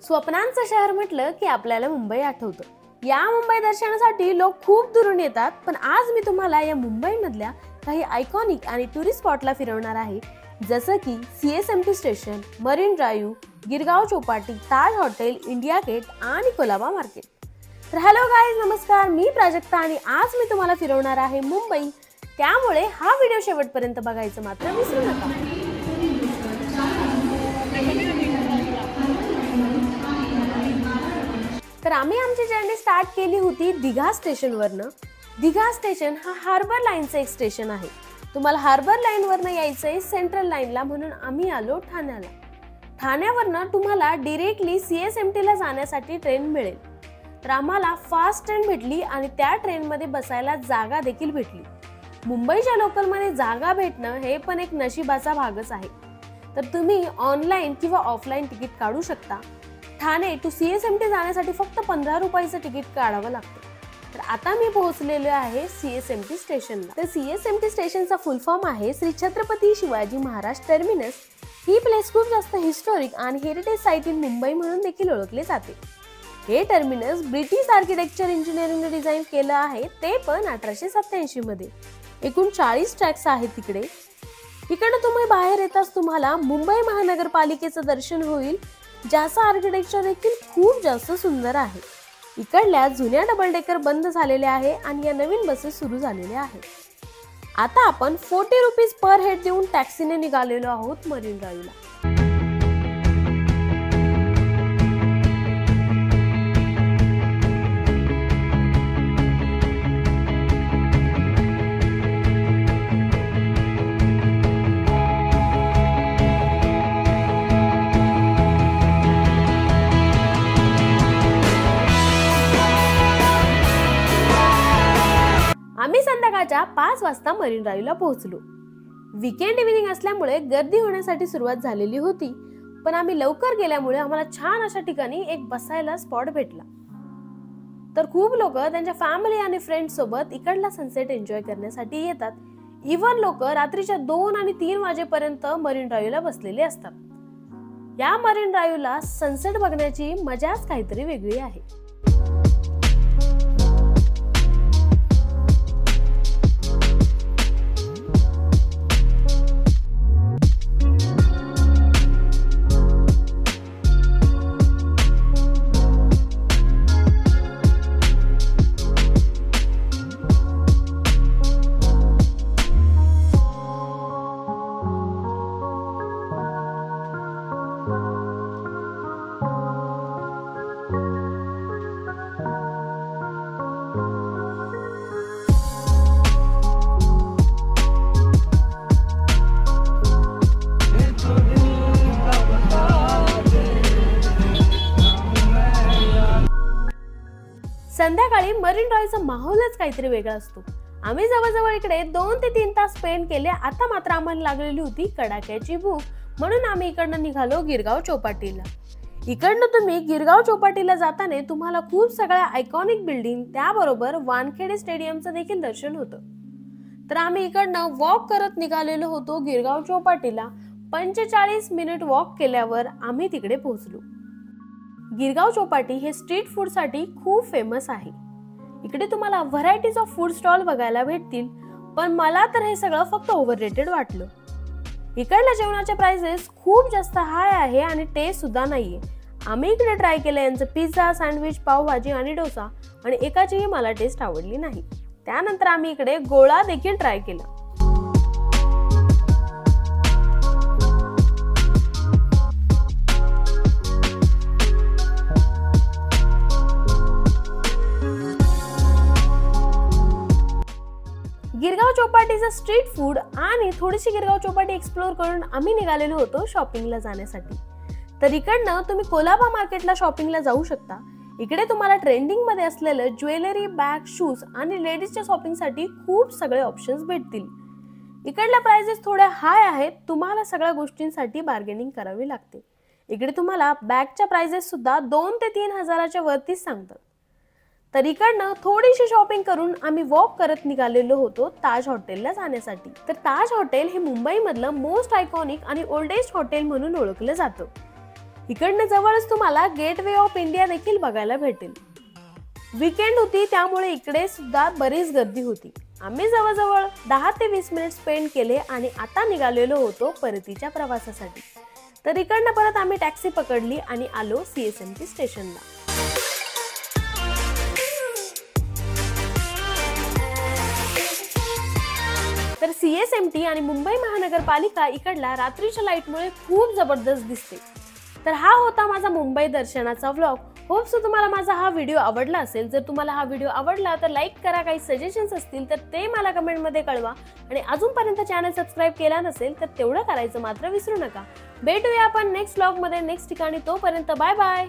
स्वप्नांचं शहर म्हटलं की आपल्याला मुंबई आठवतं। या मुंबई दर्शनासाठी लोक खूप दुरून येतात, पण आज मी तुम्हाला या मुंबईमधल्या काही आयकॉनिक आणि टुरिस्ट स्पॉटला फिरवणार आहे, जसं की CSMT station, Marine Drive, Girgaon Chowpatty, Taj hotel, India Gate आणि कोलाबा मार्केट। तर हॅलो गाईज, नमस्कार, मी प्राजक्ता आणि आज मी तुम्हाला फिरवणार आहे मुंबई। त्यामुळे हा व्हिडिओ शेवटपर्यंत बघायचं मात्र विसरू नका। तर आम्ही आमची जर्नी स्टार्ट केली होती दिघा स्टेशनवरनं। दिघा स्टेशन हा हार्बर लाईनचं एक स्टेशन आहे। तुम्हाला हार्बर लाईनवरनं यायचंय सेंट्रल लाईनला, म्हणून आम्ही आलो ठाण्याला। ठाण्यावरनं तुम्हाला डायरेक्टली CSMT ला जाण्यासाठी ट्रेन मिळेल। तर आम्हाला फास्ट ट्रेन भेटली आणि त्या ट्रेनमध्ये बसायला जागा देखील भेटली। मुंबईच्या लोकलमध्ये जागा भेटणं हे पण एक नशिबाचा भागच आहे। तर तुम्ही ऑनलाईन किंवा ऑफलाईन तिकीट काढू शकता। ठाणे टू CSMT जाण्यासाठी फक्त 15 रुपयाचं तिकीट काढावं लागतं। तर आता मी पोहोचलेलो आहे CSMT स्टेशनला। तर CSMT स्टेशनचा फुल फॉर्म आहे श्री छत्रपती शिवाजी महाराज टर्मिनस। ही प्लेस खूप जास्त हिस्टॉरिक आणि हेरिटेज साइट इन मुंबई म्हणून देखील ओळखले जाते। हे टर्मिनस ब्रिटिश आर्किटेक्चर इंजिनिअरिंगने डिझाईन केलं आहे, ते पण 1887 मध्ये। एकूण 40 ट्रॅक्स आहेत तिकडे। इकडे तुम्ही बाहेर येताच तुम्हाला मुंबई महानगरपालिकेचं दर्शन होईल, ज्याचं आर्किटेक्चर देखील खूप जास्त सुंदर आहे। इकडल्या जुन्या डबल डेकर बंद झालेल्या आहे आणि या नवीन बसेस सुरू झालेल्या आहेत। आता आपण 40 रुपीज पर हेड देऊन टॅक्सीने निघालेलो आहोत मरीन ड्राइव्हला। आम्ही संध्याकाळच्या 5 वाजता मरीन ड्राइव्हला पोहोचलो। वीकेंड इव्हिनिंग असल्यामुळे गर्दी होण्यासाठी सुरुवात झालेली होती, पण आम्ही लवकर गेल्यामुळे आम्हाला छान अशा ठिकाणी एक बसायला स्पॉट भेटला। तर खूप लोक त्यांच्या फॅमिली आणि फ्रेंड्स सोबत इकडला सनसेट एन्जॉय करण्यासाठी येतात। इव्हन लोक रात्रीच्या 2 आणि 3 वाजेपर्यंत मरीन ड्राइव्हला बसलेले असतात। या मरीन ड्राइव्हला सनसेट बघण्याची मजाच काहीतरी वेगळी आहे। संध्याकाळी मरीन ड्राइव्हचा माहोलच काहीतरी वेगळा असतो। आम्ही जवळजवळ इकडे 2 ते 3 तास स्पेंड केले। आता मात्र आम्हाला लागलेली होती कडाक्याची भूक, म्हणून आम्ही इकडनं निघालो गिरगाव चौपाटीला। इकडनं तुम्ही गिरगाव चौपाटीला जाताना तुम्हाला खूप सगळ्या आयकॉनिक बिल्डिंग, त्याबरोबर वानखेडे स्टेडियमचं देखील दर्शन होतं। तर आम्ही इकडनं वॉक करत निघालेलो होतो गिरगाव चौपाटीला। 45 मिनिट वॉक केल्यावर आम्ही तिकडे पोहोचलो। गिरगाव चौपाटी हे स्ट्रीट फूड साठी खूप फेमस आहे। इकडे तुम्हाला व्हरायटीज ऑफ फूड स्टॉल बघायला भेटतील, पण मला तर हे सगळं फक्त ओव्हररेटेड वाटलं। इकडल्या जेवणाचे प्राइसेस खूप जास्त हाय आहे आणि टेस्ट सुद्धा नाहीये। आम्ही इकडे ट्राय केलं यांचं पिझ्झा, सँडविच, पावभाजी आणि डोसा, आणि एकाचीही मला टेस्ट आवडली नाही। त्यानंतर आम्ही इकडे गोळा देखील ट्राय केला। गिरगाव चौपाटीचं स्ट्रीट फूड आणि थोडीशी गिरगाव चौपाटी एक्सप्लोर करून आम्ही निघालेलो होतो शॉपिंगला जाण्यासाठी। तर इकडनं तुम्ही कोलाबा मार्केटला शॉपिंगला जाऊ शकता। इकडे तुम्हाला ट्रेंडिंग मध्ये असलेलं ज्वेलरी, बॅग, शूज आणि लेडीजच्या शॉपिंगसाठी खूप सगळे ऑप्शन्स भेटतील। इकडल्या प्राइसेस थोड्या हाय आहेत, तुम्हाला सगळ्या गोष्टींसाठी बार्गेनिंग करावी लागते। इकडे तुम्हाला बॅगच्या प्राइसेस सुद्धा 2 ते 3 हजाराच्या वरतीच सांगतात। तर इकडनं थोडीशी शॉपिंग करून आम्ही वॉक करत निघालेलो होतो ताज हॉटेलला जाण्यासाठी। तर ताज हॉटेल हे मुंबईमधलं मोस्ट आयकॉनिक आणि ओल्डेस्ट हॉटेल म्हणून ओळखलं जातं। इकडनं जवळच तुम्हाला गेटवे ऑफ इंडिया देखील बघायला भेटेल. वीकेंड होती त्यामुळे इकडे सुद्धा बरीच गर्दी होती. आम्ही जवळजवळ 10 ते 20 मिनिट स्पेंड केले आणि आता निघालेलो होतो परतीच्या प्रवासासाठी. तर इकडनं परत आम्ही टॅक्सी पकडली आणि आलो CSMT स्टेशनला. तर CSMT आणि मुंबई महानगरपालिका इकडला रात्रीच्या लाईटमुळे खूप जबरदस्त दिसते. तर हा होता माझा मुंबई दर्शनाचा व्लॉग. होप सो तुम्हाला माझा हा व्हिडिओ आवडला असेल. जर तुम्हाला हा व्हिडिओ आवडला तर लाईक करा, काही सजेशन्स असतील तर ते मला कमेंटमध्ये कळवा आणि अजूनपर्यंत चॅनल सबस्क्राईब केला नसेल तर तेवढं करायचं मात्र विसरू नका. भेटूया आपण नेक्स्ट व्लॉगमध्ये नेक्स्ट ठिकाणी. तोपर्यंत बाय बाय.